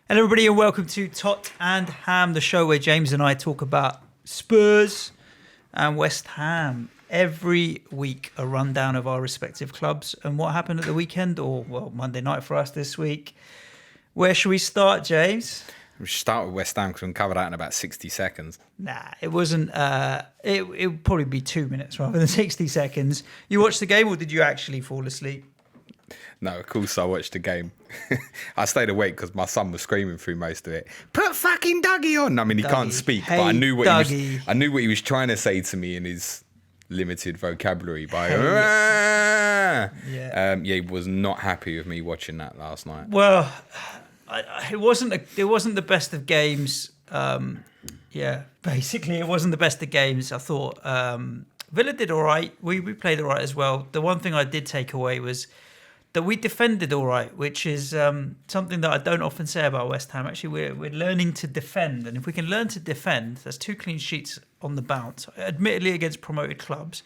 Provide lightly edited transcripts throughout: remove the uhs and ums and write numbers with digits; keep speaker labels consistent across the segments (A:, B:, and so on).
A: Hello, everybody, and welcome to TOT&HAM, the show where James and I talk about Spurs and West Ham. Every week, a rundown of our respective clubs and what happened at the weekend, or, well, Monday night for us this week. Where should we start, James?
B: We should start with West Ham because we can cover that in about 60 seconds.
A: Nah, it wasn't. It would probably be 2 minutes rather than 60 seconds. You watched the game, or did you actually fall asleep?
B: No, of course I watched the game. I stayed awake because my son was screaming through most of it. Put fucking Dougie on. I mean, he can't speak, but I knew what he was trying to say to me in his limited vocabulary. He was not happy with me watching that last night.
A: Well, it wasn't the best of games. Basically, it wasn't the best of games. I thought Villa did all right. We played all right as well. The one thing I did take away was that we defended all right, which is something that I don't often say about West Ham. Actually, we're learning to defend, and if we can learn to defend, that's 2 clean sheets on the bounce, admittedly against promoted clubs,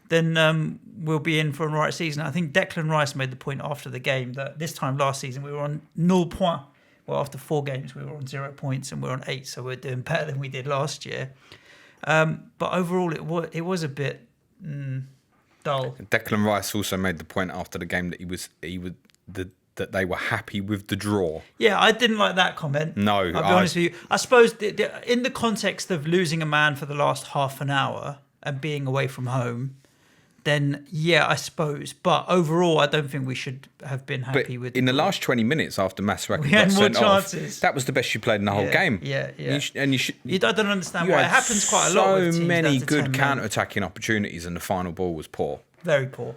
A: then we'll be in for a right season. I think Declan Rice made the point after the game that this time last season we were on 0 points. Well, after 4 games we were on 0 points and we're on 8, so we're doing better than we did last year. But overall, it was a bit dull.
B: Declan Rice also made the point after the game that that they were happy with the draw.
A: Yeah, I didn't like that comment.
B: No,
A: I'll be honest with you. I suppose in the context of losing a man for the last half an hour and being away from home, then yeah, I suppose. But overall, I don't think we should have been happy with.
B: In the last 20 minutes after Masraki
A: got
B: sent
A: chances.
B: Off, that was the best you played in the whole game.
A: Yeah.
B: I
A: don't understand why it happens quite a lot. With
B: so
A: teams
B: many
A: down to
B: good
A: 10 men.
B: counter-attacking opportunities, and the final ball was poor.
A: Very poor.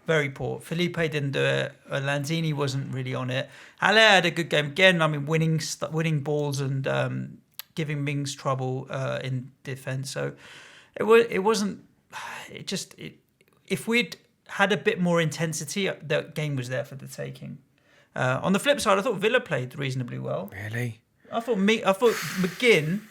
A: Very poor. Felipe didn't do it. Lanzini wasn't really on it. Haller had a good game again. I mean, winning balls and giving Mings trouble in defence. So it wasn't. If we'd had a bit more intensity, the game was there for the taking. On the flip side, I thought Villa played reasonably well.
B: Really?
A: I thought McGinn,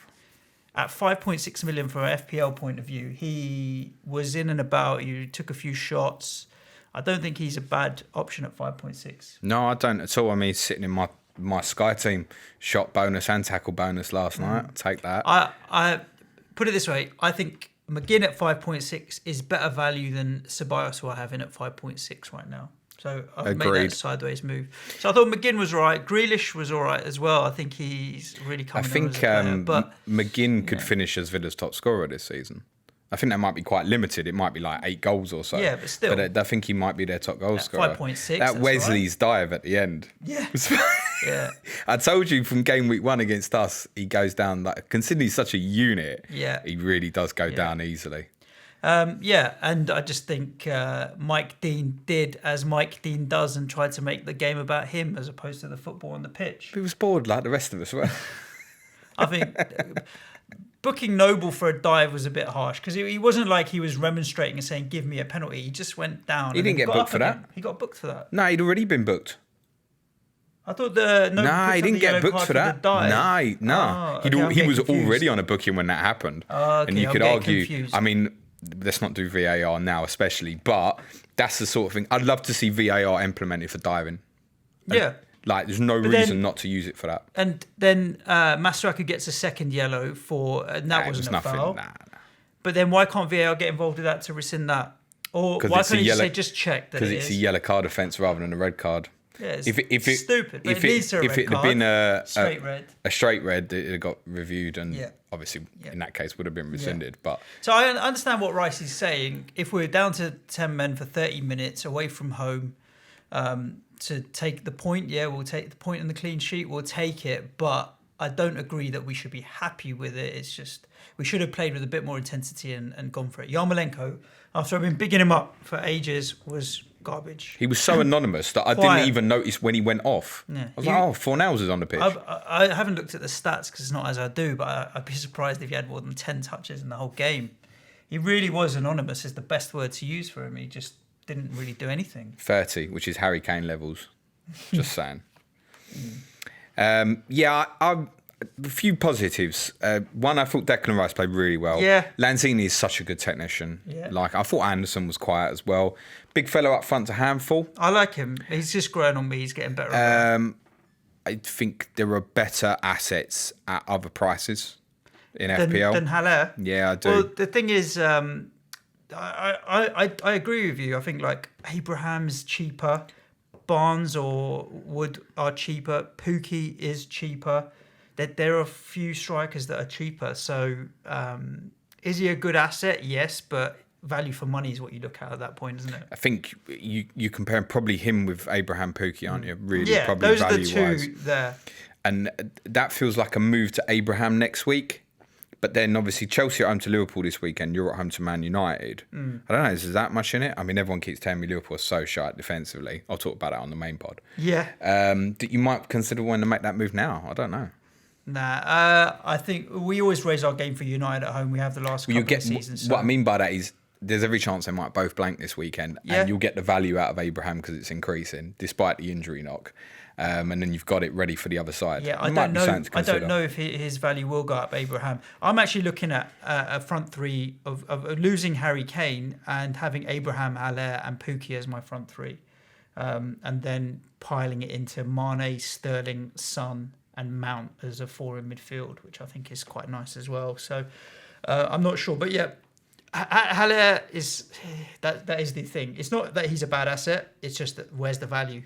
A: at 5.6 million from an FPL point of view, he was in and about. He took a few shots. I don't think he's a bad option at 5.6.
B: No, I don't at all. I mean, sitting in my Sky team, shot bonus and tackle bonus last night. I'll take that.
A: I put it this way. I think McGinn at 5.6 is better value than Ceballos, who I have in at 5.6 right now. So I've made that sideways move. So I thought McGinn was all right. Grealish was all right as well. I think he's really coming on as a player. But
B: McGinn could finish as Villa's top scorer this season. I think that might be quite limited. It might be like 8 goals or so.
A: Yeah, but still.
B: But I think he might be their top goal scorer.
A: 5.6.
B: That Wesley's dive at the end.
A: Yeah. Yeah.
B: I told you from game week 1 against us, he goes down, like, considering he's such a unit, he really does go down easily.
A: And I just think Mike Dean did as Mike Dean does and tried to make the game about him as opposed to the football on the pitch.
B: He was bored like the rest of us, right?
A: I think booking Noble for a dive was a bit harsh because he wasn't like he was remonstrating and saying, give me a penalty. He just went down.
B: He didn't get booked for that.
A: He got booked for that.
B: No, he'd already been booked.
A: I thought
B: he didn't get booked for that. No. He was already on a booking when that happened.
A: Okay,
B: and you could argue,
A: confused.
B: I mean, let's not do VAR now especially, but that's the sort of thing. I'd love to see VAR implemented for diving.
A: Yeah.
B: There's no reason not to use it for that.
A: And then Masraki gets a second yellow for, and that wasn't a foul.
B: Nah.
A: But then why can't VAR get involved with that to rescind that? Or why can't you just say, just check that it is?
B: Because it's a yellow card offence rather than a red card.
A: Yeah, it's stupid. But it leads to a red card.
B: If it had been a
A: straight red,
B: it had got reviewed and obviously in that case would have been rescinded.
A: Yeah.
B: But
A: so I understand what Rice is saying. If we're down to 10 men for 30 minutes away from home to take the point, we'll take the point in the clean sheet. We'll take it. But I don't agree that we should be happy with it. It's just we should have played with a bit more intensity and gone for it. Yarmolenko, after I've been bigging him up for ages, was garbage.
B: He was so anonymous that I didn't even notice when he went off. Yeah. I was like, Fornals is on the pitch.
A: I haven't looked at the stats because it's not as I do, but I'd be surprised if he had more than 10 touches in the whole game. He really was anonymous is the best word to use for him. He just didn't really do anything.
B: 30, which is Harry Kane levels. Just saying. A few positives. One, I thought Declan Rice played really well.
A: Yeah.
B: Lanzini is such a good technician.
A: Yeah.
B: I thought Anderson was quiet as well. Big fellow up front to handful.
A: I like him. He's just growing on me. He's getting better.
B: I think there are better assets at other prices in FPL.
A: Than Haller?
B: Yeah, I do.
A: Well, the thing is, I agree with you. I think like Abraham's cheaper, Barnes or Wood are cheaper, Pookie is cheaper. That there are a few strikers that are cheaper. So is he a good asset? Yes, but value for money is what you look at that point, isn't it?
B: I think you compare probably him with Abraham Pookie, aren't you? Really,
A: yeah,
B: probably
A: those are the two
B: value-wise.
A: there.
B: And that feels like a move to Abraham next week. But then obviously Chelsea are home to Liverpool this weekend. You're at home to Man United. I don't know, is there that much in it? I mean, everyone keeps telling me Liverpool are so shy defensively. I'll talk about it on the main pod.
A: Yeah.
B: That you might consider wanting to make that move now. I don't know.
A: Nah, I think we always raise our game for United at home. We have the last couple of seasons. So.
B: What I mean by that is there's every chance they might both blank this weekend, and you'll get the value out of Abraham because it's increasing, despite the injury knock. And then you've got it ready for the other side.
A: Yeah, I don't know if his value will go up, Abraham. I'm actually looking at a front three of losing Harry Kane and having Abraham, Haller and Pookie as my front three. And then piling it into Mane, Sterling, Son and Mount as a four in midfield, which I think is quite nice as well. So I'm not sure. But yeah, Haller is... That is the thing. It's not that he's a bad asset. It's just that where's the value?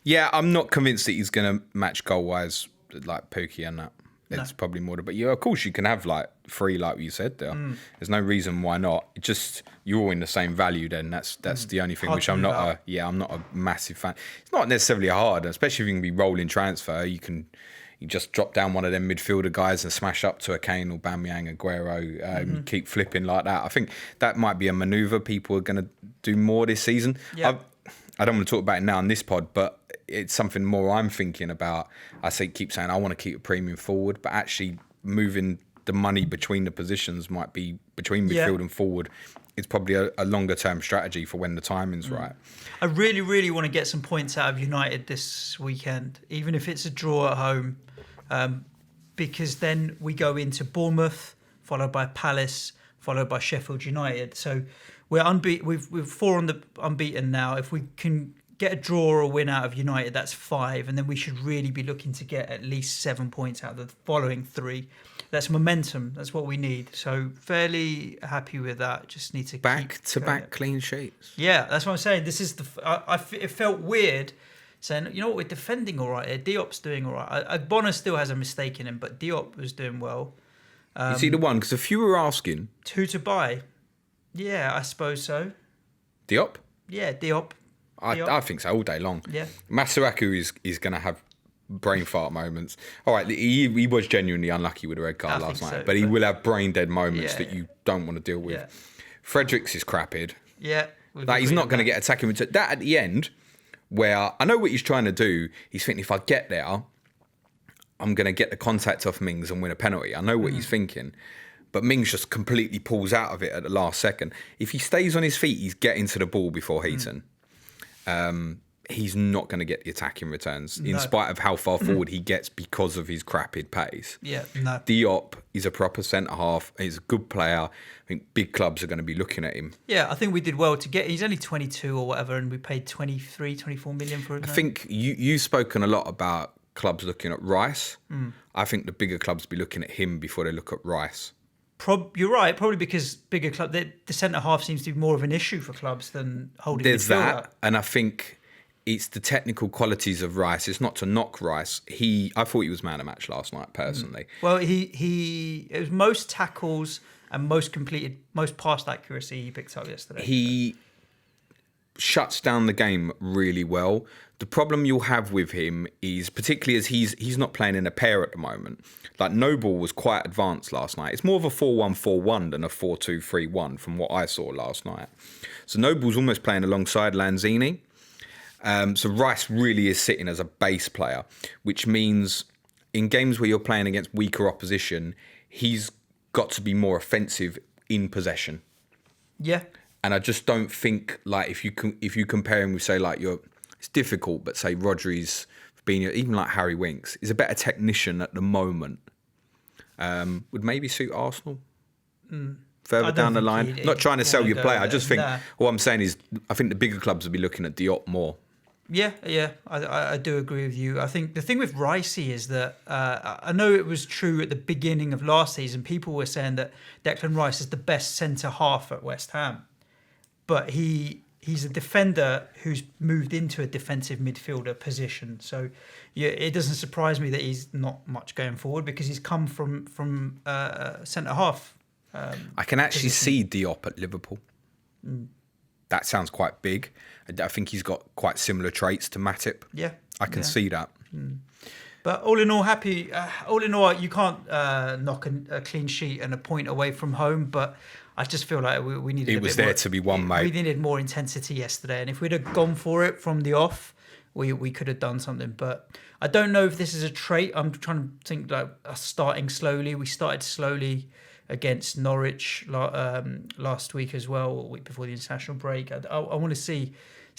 B: Yeah, I'm not convinced that he's going to match goal-wise like Pookie and that. It's probably more. But yeah, of course you can have like three, like you said there. There's no reason why not. It just you're all in the same value. Then that's the only thing. Which I'm not. I'm not a massive fan. It's not necessarily hard, especially if you can be rolling transfer. You just drop down one of them midfielder guys and smash up to a Kane or Aubameyang, Aguero. Keep flipping like that. I think that might be a manoeuvre people are going to do more this season.
A: Yeah.
B: I don't want to talk about it now in this pod, but it's something more I'm thinking about. Keep saying I want to keep a premium forward, but actually moving the money between the positions might be between midfield and forward. It's probably a longer term strategy for when the timing's right.
A: I really, really want to get some points out of United this weekend, even if it's a draw at home, because then we go into Bournemouth, followed by Palace, followed by Sheffield United. So we're unbeaten. We've 4 on the unbeaten now. If we can get a draw or a win out of United, that's 5, and then we should really be looking to get at least 7 points out of the following 3. That's momentum. That's what we need. So fairly happy with that. Just need to
B: back to back clean sheets.
A: Yeah, that's what I'm saying. This is it felt weird saying, you know what, we're defending all right here. Diop's doing all right. Bonner still has a mistake in him, but Diop was doing well.
B: You see the one because if you were asking
A: who to buy. Yeah, I suppose so.
B: Diop?
A: Yeah, Diop.
B: I think so all day long.
A: Yeah.
B: Masuaku is going to have brain fart moments. All right, he was genuinely unlucky with a red card last night, but he will have brain dead moments that you don't want to deal with. Yeah. Fredericks is crappied.
A: Yeah.
B: Like he's not going to get attacking. That at the end, where I know what he's trying to do, he's thinking if I get there, I'm going to get the contact off Mings and win a penalty. I know what he's thinking. But Mings just completely pulls out of it at the last second. If he stays on his feet, he's getting to the ball before Heaton. He's not going to get the attacking returns, in spite of how far forward he gets because of his crapid pace.
A: Yeah, no.
B: Diop is a proper centre-half. He's a good player. I think big clubs are going to be looking at him.
A: Yeah, I think we did well to get... He's only 22 or whatever, and we paid 23, 24 million for him.
B: I think you've spoken a lot about clubs looking at Rice. I think the bigger clubs be looking at him before they look at Rice.
A: You're right, probably because bigger club, the centre half seems to be more of an issue for clubs than holding.
B: There's that, and I think it's the technical qualities of Rice. It's not to knock Rice. I thought he was man of match last night, personally.
A: Well, it was most tackles and most pass accuracy he picked up yesterday.
B: He shuts down the game really well. The problem you'll have with him is, particularly as he's not playing in a pair at the moment, like Noble was quite advanced last night. It's more of a 4-1-4-1 than a 4-2-3-1 from what I saw last night. So Noble's almost playing alongside Lanzini. So Rice really is sitting as a base player, which means in games where you're playing against weaker opposition, he's got to be more offensive in possession.
A: Yeah.
B: And I just don't think, like, if you compare him with, say, like, it's difficult, but say Rodri's, even like Harry Winks, is a better technician at the moment. Would maybe suit Arsenal further down the line. Not trying to sell your player. I just think, all I'm saying is, I think the bigger clubs will be looking at Diop more.
A: Yeah, I do agree with you. I think the thing with Ricey is that I know it was true at the beginning of last season. People were saying that Declan Rice is the best centre half at West Ham, but he's a defender who's moved into a defensive midfielder position. So yeah, it doesn't surprise me that he's not much going forward because he's come from centre half.
B: I can actually see Diop at Liverpool. That sounds quite big. I think he's got quite similar traits to Matip.
A: Yeah,
B: I can see that.
A: But all in all, happy. All in all, you can't knock a clean sheet and a point away from home. But I just feel like we needed.
B: It was there to be won, mate.
A: We needed more intensity yesterday, and if we'd have gone for it from the off, we could have done something. But I don't know if this is a trait. I'm trying to think like us starting slowly. We started slowly against Norwich last week as well, or week before the international break. I want to see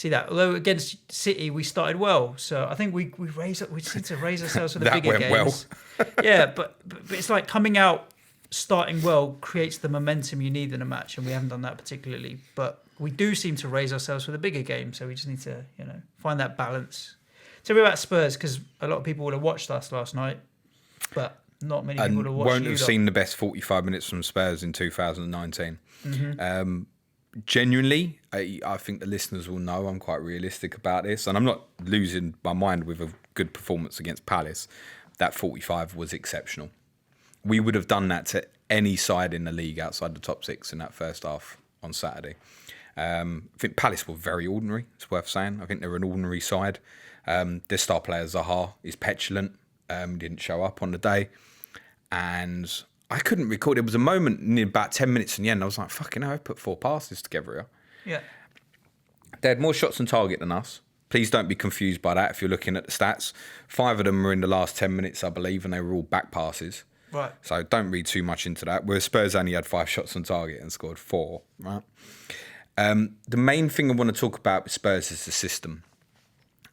A: that. Although against City we started well, so I think we seem to raise ourselves for the bigger games. Well. Yeah, but it's like coming out starting well creates the momentum you need in a match, and we haven't done that particularly. But we do seem to raise ourselves for the bigger game, so we just need to find that balance. Tell me about Spurs, because a lot of people would have watched us last night, but not many people would have watched.
B: Won't have seen the best 45 minutes from Spurs in 2019. Genuinely, I think the listeners will know I'm quite realistic about this, and I'm not losing my mind with a good performance against Palace. That 45 was exceptional. We would have done that to any side in the league outside the top six in that first half on Saturday. I think Palace were very ordinary, it's worth saying. I think they're an ordinary side. Their star player, Zaha, is petulant, didn't show up on the day. And I couldn't record. There was a moment in about 10 minutes in the end, I was like, fucking hell, I've put 4 passes together here.
A: Yeah.
B: They had more shots on target than us. Please don't be confused by that if you're looking at the stats. 5 of them were in the last 10 minutes, I believe, and they were all back passes.
A: Right.
B: So don't read too much into that. Whereas Spurs only had 5 shots on target and scored 4. Right. The main thing I want to talk about with Spurs is the system.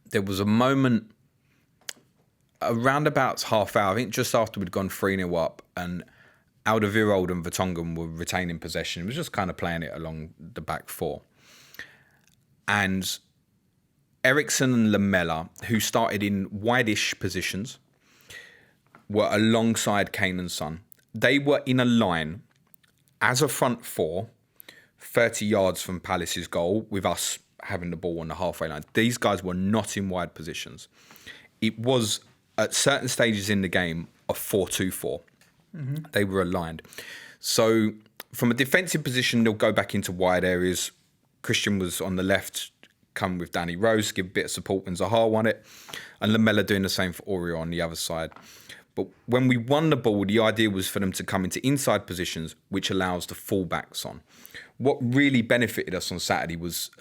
B: There was a moment around about half hour, I think just after we'd gone 3-0 up, and Alderweireld and Vertonghen were retaining possession. It was just kind of playing it along the back 4. And Eriksen and Lamela, who started in wide-ish positions, were alongside Kane and Son. They were in a line as a front 4, 30 yards from Palace's goal, with us having the ball on the halfway line. These guys were not in wide positions. It was, at certain stages in the game, a 4-2-4. They were aligned. So from a defensive position, they'll go back into wide areas. Christian was on the left, come with Danny Rose, give a bit of support when Zaha won it. And Lamela doing the same for Aurier on the other side. But when we won the ball, the idea was for them to come into inside positions, which allows the fullbacks on. What really benefited us on Saturday was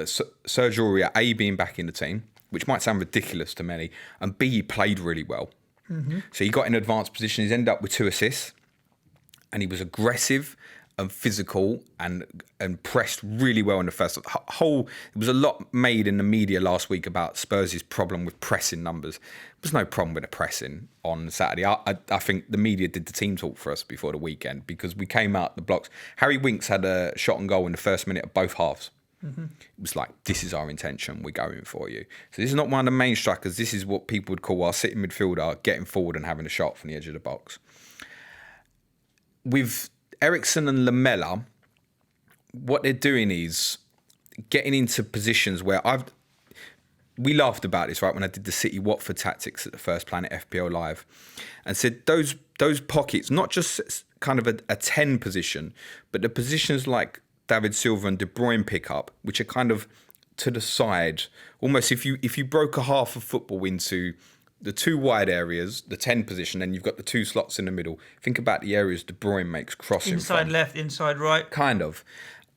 B: Serge Aurier, A, being back in the team, which might sound ridiculous to many, and B, he played really well. So he got in advanced position. He's ended up with 2 assists, and he was aggressive and physical and pressed really well in the first whole. There was a lot made in the media last week about Spurs' problem with pressing numbers. There was no problem with the pressing on Saturday. I think the media did the team talk for us before the weekend, because we came out the blocks. Harry Winks had a shot on goal in the first minute of both halves. It was like, this is our intention, we're going for you. So this is not one of the main strikers. This is what people would call our sitting midfielder getting forward and having a shot from the edge of the box. With Eriksen and Lamela, what they're doing is getting into positions where we laughed about this, right, when I did the City Watford tactics at the First Planet FPL Live, and said those pockets, not just kind of a 10 position, but the positions like David Silva and De Bruyne pick up, which are kind of to the side. Almost if you broke a half of football into the 2 wide areas, the 10 position, then you've got the 2 slots in the middle. Think about the areas De Bruyne makes crossing
A: inside
B: from.
A: Left, inside right.
B: Kind of.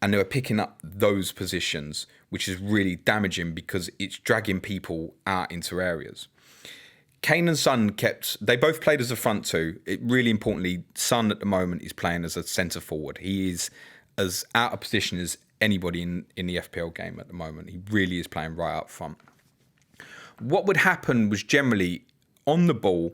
B: And they were picking up those positions, which is really damaging because it's dragging people out into areas. Kane and Son they both played as a front 2. Really importantly, Son at the moment is playing as a centre forward. He is as out of position as anybody in the FPL game at the moment. He really is playing right up front. What would happen was generally on the ball,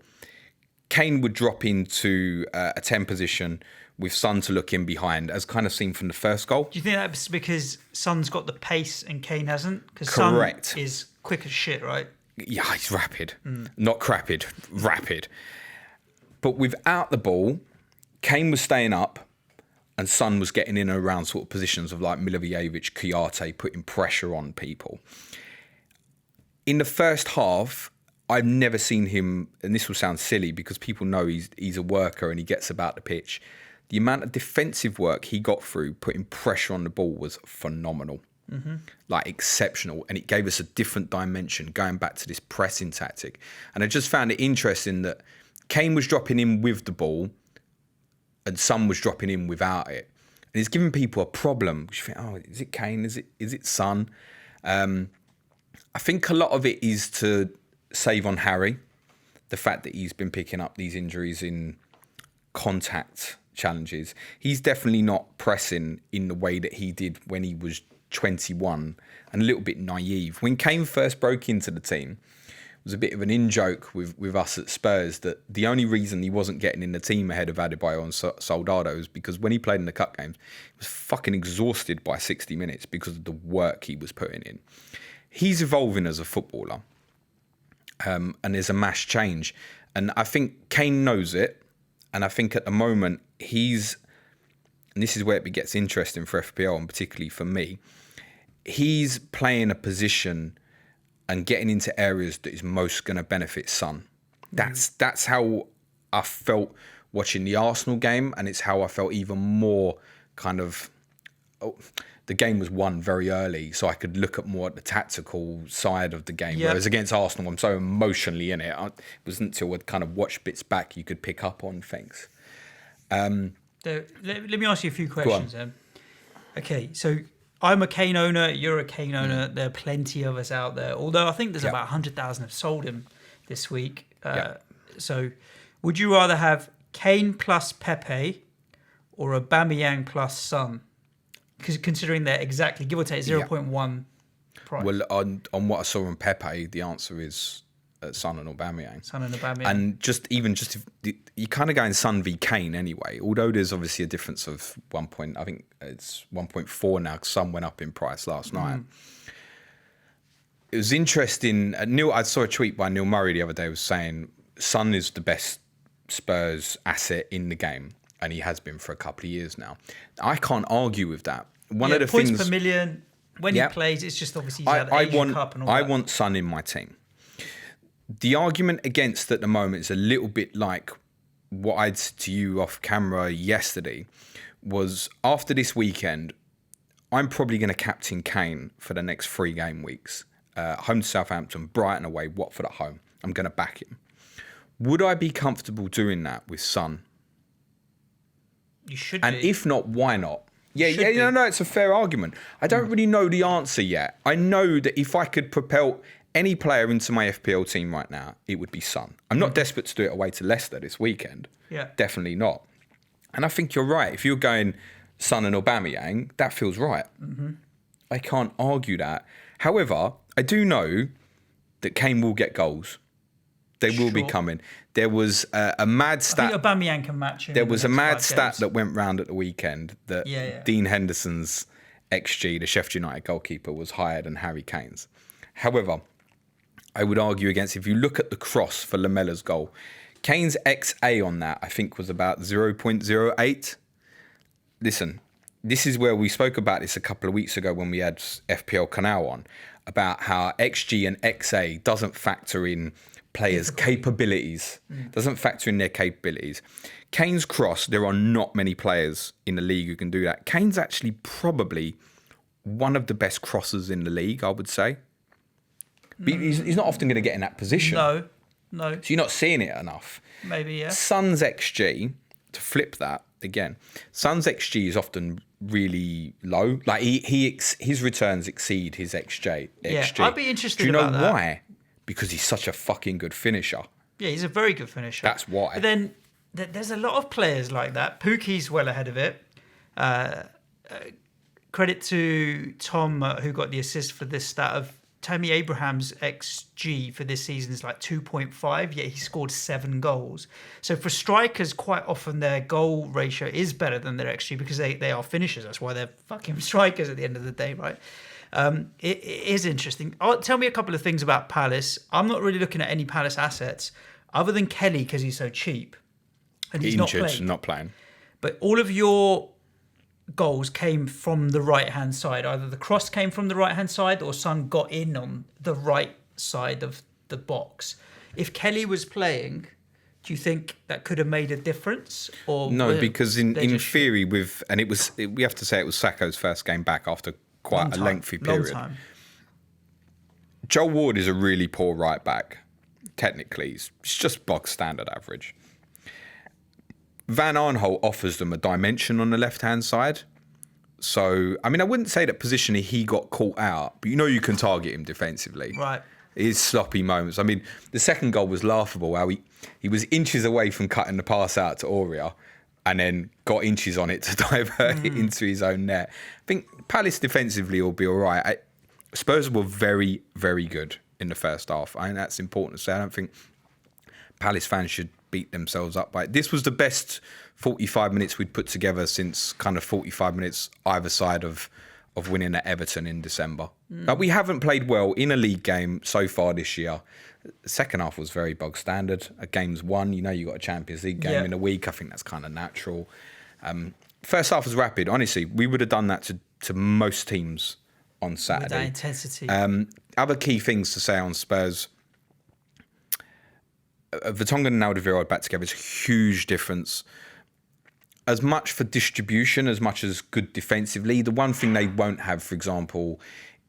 B: Kane would drop into a 10 position with Son to look in behind, as kind of seen from the first goal.
A: Do you think that's because Son's got the pace and Kane hasn't? Because
B: Correct.
A: Son is quick as shit, right?
B: Yeah, he's rapid. Not crapid, rapid. But without the ball, Kane was staying up and Son was getting in and around sort of positions of like Milivojevic, Kouyaté, putting pressure on people. In the first half, I've never seen him, and this will sound silly because people know he's a worker and he gets about the pitch. The amount of defensive work he got through, putting pressure on the ball, was phenomenal. Like exceptional. And it gave us a different dimension going back to this pressing tactic. And I just found it interesting that Kane was dropping in with the ball and Son was dropping in without it. And it's giving people a problem. You think, oh, is it Kane? Is it Son? I think a lot of it is to save on Harry. The fact that he's been picking up these injuries in contact challenges. He's definitely not pressing in the way that he did when he was 21 and a little bit naive. When Kane first broke into the team, it was a bit of an in-joke with us at Spurs that the only reason he wasn't getting in the team ahead of Adebayo and Soldado is because when he played in the cup games, he was fucking exhausted by 60 minutes because of the work he was putting in. He's evolving as a footballer, and there's a mass change. And I think Kane knows it, and I think at the moment and this is where it gets interesting for FPL and particularly for me, he's playing a position and getting into areas that is most going to benefit Son. That's how I felt watching the Arsenal game, and it's how I felt even more kind of... the game was won very early, so I could look at more at the tactical side of the game. Yep. Whereas against Arsenal, I'm so emotionally in it. It wasn't until I'd kind of watched bits back you could pick up on things.
A: Let me ask you a few questions then. Okay, so I'm a Kane owner, you're a Kane owner, there are plenty of us out there, although I think there's about 100,000 have sold him this week. So would you rather have Kane plus Pepe or Aubameyang plus Son? Because considering they're exactly, give or take, 0.1 price.
B: Well, on what I saw on Pepe, the answer is Son and Aubameyang.
A: Son and Aubameyang.
B: And just if you kind of going Son v Kane anyway, although there's obviously a difference of 1 point, I think it's 1.4 now, because Son went up in price last night. It was interesting. I saw a tweet by Neil Murray the other day was saying Son is the best Spurs asset in the game, and he has been for a couple of years now. I can't argue with that. One of the
A: points
B: things
A: per million when he plays, it's just obviously he's had the Asian Cup and all that.
B: I want Son in my team. The argument against at the moment is a little bit like what I'd said to you off camera yesterday. Was after this weekend, I'm probably going to captain Kane for the next 3 game weeks. Home to Southampton, Brighton away, Watford at home. I'm going to back him. Would I be comfortable doing that with Son?
A: You should
B: and
A: be.
B: If not, why not? No, it's a fair argument. I don't really know the answer yet. I know that if I could propel any player into my FPL team right now, it would be Son. I'm not desperate to do it away to Leicester this weekend.
A: Yeah.
B: Definitely not. And I think you're right. If you're going Son and Aubameyang, that feels right. I can't argue that. However, I do know that Kane will get goals. They will be coming. There was a mad stat.
A: I think Aubameyang can match him.
B: There was a mad stat that went round at the weekend that Dean Henderson's XG, the Sheffield United goalkeeper, was higher than Harry Kane's. However, I would argue against, if you look at the cross for Lamella's goal, Kane's XA on that, I think, was about 0.08. Listen, this is where we spoke about this a couple of weeks ago when we had FPL Canal on, about how XG and XA doesn't factor in players' capabilities. Doesn't factor in their capabilities. Kane's cross, there are not many players in the league who can do that. Kane's actually probably one of the best crossers in the league, I would say. But he's not often going to get in that position.
A: No.
B: So you're not seeing it enough.
A: Maybe, yeah.
B: Son's XG, to flip that again, Son's XG is often really low. Like his returns exceed his XG.
A: Yeah, I'd be interested
B: about that. Do you know
A: that.
B: why? Because he's such a fucking good finisher.
A: Yeah, he's a very good finisher.
B: That's why.
A: But then there's a lot of players like that. Pookie's well ahead of it. Credit to Tom, who got the assist for this stat of Tammy Abraham's XG for this season is like 2.5, yet he scored 7 goals. So for strikers, quite often their goal ratio is better than their XG because they are finishers. That's why they're fucking strikers at the end of the day, right? It is interesting. Tell me a couple of things about Palace. I'm not really looking at any Palace assets other than Kelly because he's so cheap and he's
B: Injured,
A: not
B: playing.
A: But all of your goals came from the right-hand side. Either the cross came from the right-hand side or Son got in on the right side of the box. If Kelly was playing, do you think that could have made a difference? Or
B: no, because in theory, we have to say it was Sakho's first game back after quite a lengthy period.
A: Long time.
B: Joel Ward is a really poor right back. Technically, it's just bog standard average. Van Arnholt offers them a dimension on the left-hand side. So, I mean, I wouldn't say that positionally he got caught out, but you can target him defensively.
A: Right.
B: His sloppy moments. I mean, the second goal was laughable. How he was inches away from cutting the pass out to Aurea and then got inches on it to divert it into his own net. I think Palace defensively will be all right. Spurs were very, very good in the first half. I think that's important to say. I don't think Palace fans should beat themselves up by it. This was the best 45 minutes we'd put together since kind of 45 minutes either side of winning at Everton in December. We haven't played well in a league game so far this year. The second half was very bog standard. A game's won. You got a Champions League game in a week. I think that's kind of natural. First half was rapid. Honestly, we would have done that to most teams on Saturday.
A: With that intensity.
B: Other key things to say on Spurs. Vertonghen and Alderweireld back together is a huge difference. As much for distribution, as much as good defensively. The one thing they won't have, for example,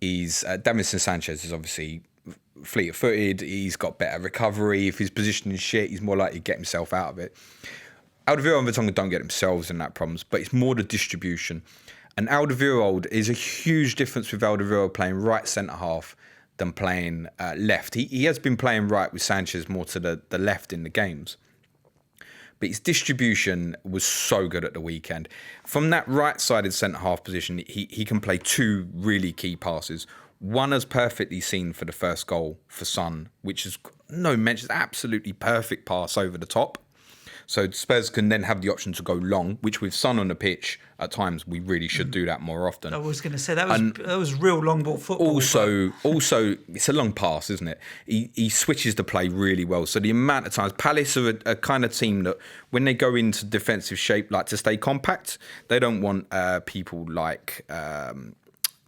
B: is Davinson Sanchez is obviously fleet-footed. He's got better recovery. If his position is shit, he's more likely to get himself out of it. Alderweireld and Vertonghen don't get themselves in that problems, but it's more the distribution. And Alderweireld is a huge difference with Alderweireld playing right centre-half than playing left. He has been playing right with Sanchez more to the left in the games. But his distribution was so good at the weekend. From that right-sided centre-half position, he can play two really key passes. One is perfectly seen for the first goal for Son, which is no mention, absolutely perfect pass over the top. So Spurs can then have the option to go long, which with Son on the pitch, at times we really should do that more often.
A: I was going to say that was real long ball football.
B: Also, it's a long pass, isn't it? He switches the play really well. So the amount of times Palace are a kind of team that when they go into defensive shape, like to stay compact, they don't want people like.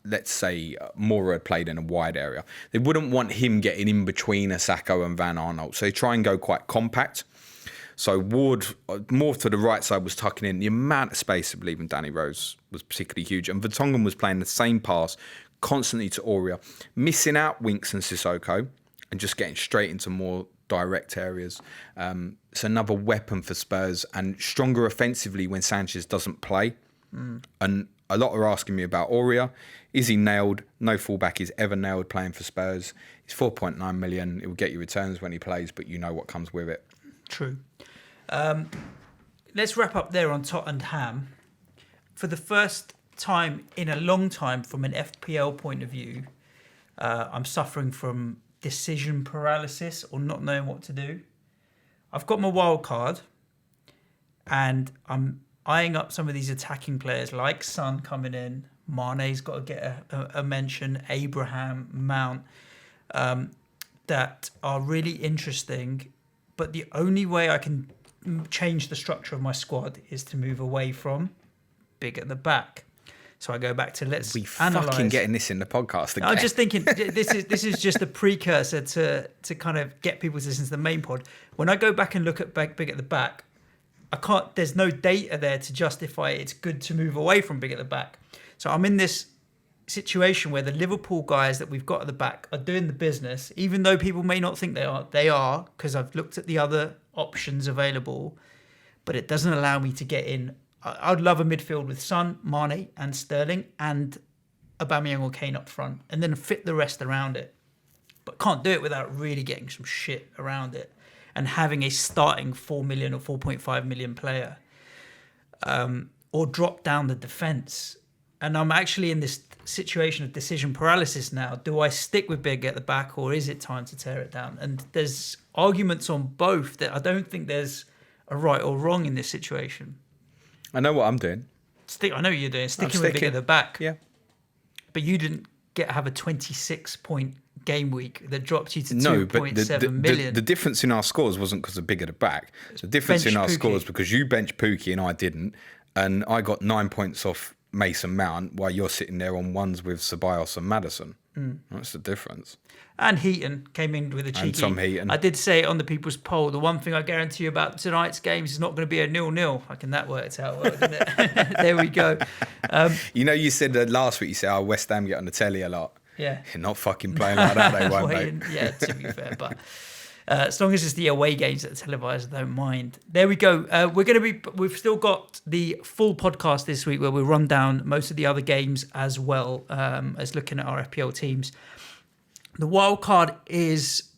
B: Let's say Moura played in a wide area. They wouldn't want him getting in between a Sakho and Van Arnold. So they try and go quite compact. So Ward, more to the right side, was tucking in. The amount of space, I believe, in Danny Rose was particularly huge. And Vertonghen was playing the same pass constantly to Aurea, missing out Winks and Sissoko and just getting straight into more direct areas. It's another weapon for Spurs and stronger offensively when Sanchez doesn't play. And a lot are asking me about Aurea. Is he nailed? No fullback is ever nailed playing for Spurs. He's 4.9 million. It will get you returns when he plays, but you know what comes with it.
A: True. Let's wrap up there on TOT&HAM. For the first time in a long time, from an FPL point of view, I'm suffering from decision paralysis or not knowing what to do. I've got my wild card, and I'm eyeing up some of these attacking players like Son coming in. Mane's got to get a mention. Abraham, Mount, that are really interesting. But the only way I can change the structure of my squad is to move away from big at the back. So I go back to let's analyse.
B: Fucking getting this in the podcast again.
A: I'm just thinking this is just a precursor to kind of get people to listen to the main pod. When I go back and look at big at the back, I can't. There's no data there to justify it's good to move away from big at the back. So I'm in this situation where the Liverpool guys that we've got at the back are doing the business, even though people may not think they are. They are, because I've looked at the other options available, but it doesn't allow me to get in. I'd love a midfield with Son, Mane and Sterling and Aubameyang or Kane up front and then fit the rest around it. But can't do it without really getting some shit around it and having a starting 4 million or 4.5 million player, or drop down the defence. And I'm actually in this situation of decision paralysis now. Do I stick with big at the back or is it time to tear it down? And there's arguments on both that I don't think there's a right or wrong in this situation.
B: I know what I'm doing.
A: I know what you're doing. Sticking with big at the back.
B: Yeah.
A: But you didn't have a 26-point game week that drops you to 2.7 million.
B: The difference in our scores wasn't because of Big at the back. The difference in our scores because you benched Pookie and I didn't, and I got 9 points off Mason Mount while you're sitting there on ones with Ceballos and Maddison. That's the difference.
A: And Heaton came in with a cheeky.
B: And Tom Heaton.
A: I did say on the people's poll, the one thing I guarantee you about tonight's games is not going to be a 0-0. I reckon that worked out well, didn't it? There we go.
B: You said that last week, you said, West Ham get on the telly a lot.
A: Yeah.
B: You're not fucking playing like that, they won't, mate.
A: Yeah, to be fair. But as long as it's the away games that are televised, I don't mind. There we go. We've still got the full podcast this week where we run down most of the other games as well as looking at our FPL teams. The wild card is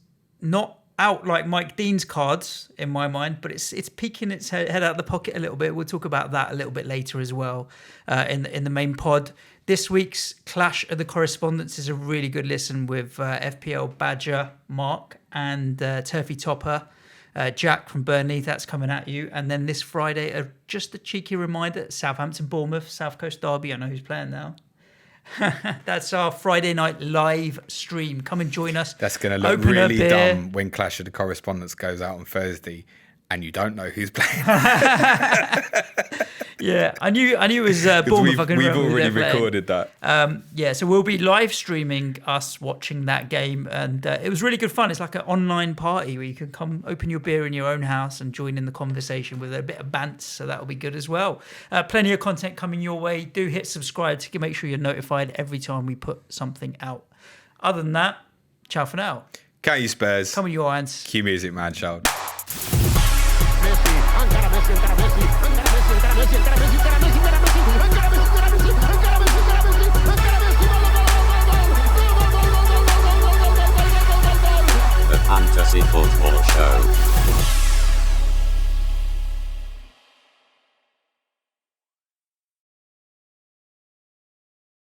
A: not out like Mike Dean's cards in my mind, but it's peeking its head out of the pocket a little bit. We'll talk about that a little bit later as well in the main pod. This week's Clash of the Correspondents is a really good listen with FPL Badger, Mark, and Turfy Topper, Jack from Burnley. That's coming at you. And then this Friday, just a cheeky reminder, Southampton, Bournemouth, South Coast Derby. I know who's playing now. That's our Friday night live stream. Come and join us.
B: That's going to look really dumb when Clash of the Correspondents goes out on Thursday and you don't know who's playing.
A: Yeah, I knew it was Bournemouth.
B: We've already recorded that.
A: So we'll be live streaming us watching that game, and it was really good fun. It's like an online party where you can come open your beer in your own house and join in the conversation with a bit of bants, so that'll be good as well. Plenty of content coming your way. Do hit subscribe to make sure you're notified every time we put something out. Other than that, ciao for now.
B: Can you Spurs?
A: Come on, your hands.
B: Cue music, man, child.
C: The Fantasy Football Show.